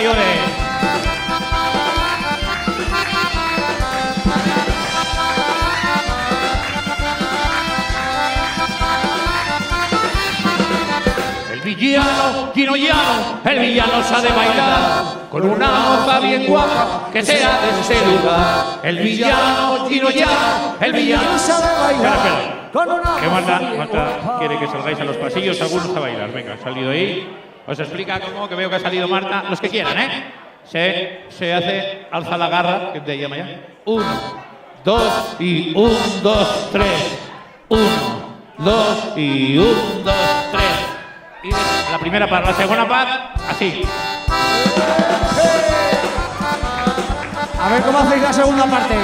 mayores. El villano, Gino Llano, el villano sabe bailar con una moza bien guapa que sea de ese lugar. El villano, Gino Llano, el villano sabe bailar. Espera. ¿Qué Marta quiere que salgáis a los pasillos algunos a bailar? Venga, ha salido ahí. Os explica cómo, que veo que ha salido Marta. Los que quieran, ¿eh? Se hace, alza la garra, que te llama ya. 1, 2 y 1, 2, 3. 1, 2 y 1, 2, 3. Y la primera parte, la segunda parte, así. A ver cómo hacéis la segunda parte.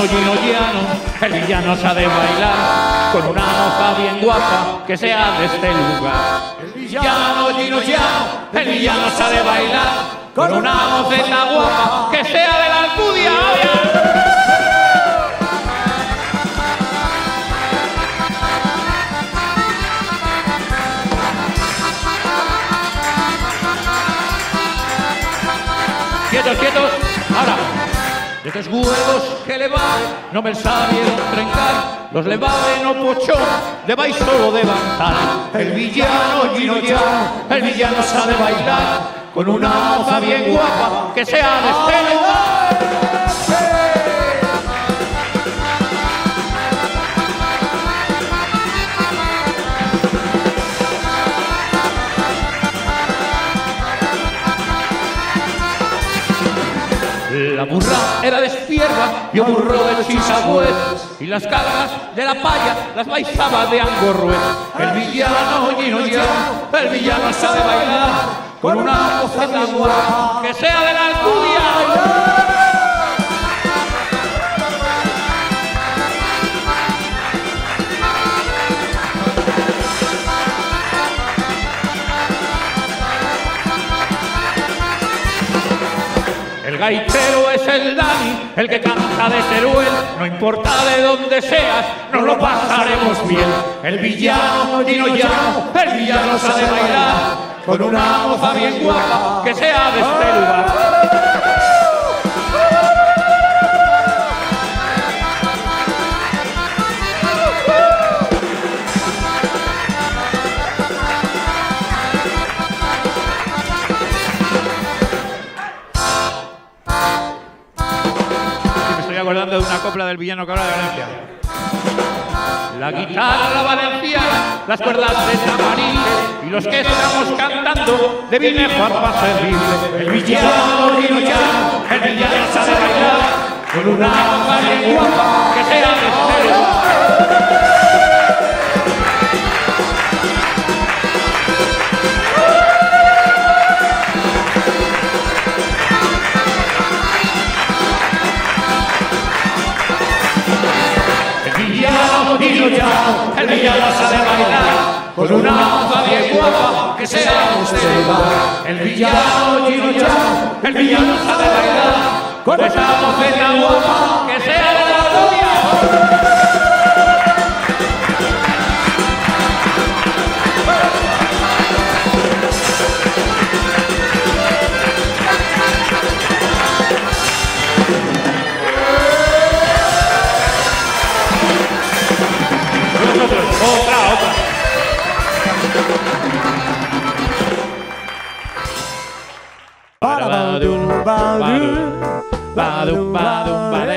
Gino Llano, el villano sabe bailar con una moza bien guapa que sea de este lugar. El villano, Gino Llano, el villano sabe bailar con una moceta guapa que sea de la Alcudia. Quietos, quietos, ahora. De tres huevos que le vale, no me sabieron trencar, los le vale no pochón, le vais solo de levantar. El villano, Gino Llano, el villano sabe bailar con una moza bien guapa que sea de este lugar. La burra era de Espierra y un burro de Chisagüez, y las cargas de la paya las baizaba de Angorruez. El villano, Gino Llano, el villano sabe bailar con una moceta guapa que sea de la Alcudia. El gaitero es el Dani, el que canta de Teruel. No importa de dónde seas, nos lo pasaremos bien. El villano, Gino Llano, el villano sabe bailar con una moza bien guapa que sea de este lugar. Acordando de una copla del villano que habla de Valencia. La guitarra valenciana, las cuerdas de tamariles y los que estamos cantando de Vinejo para servirle. El villano, Gino Llano, el villano sabe bailar con una moza bien guapa que sea de este lugar. Gino Llano, el villano sabe bailar con una moza bien guapa que sea de este lugar. El villano, Gino Llano, el villano sabe bailar con esa moceta guapa que sea de la Alcudia. Otra. Badum, badum, badum, badum, badum.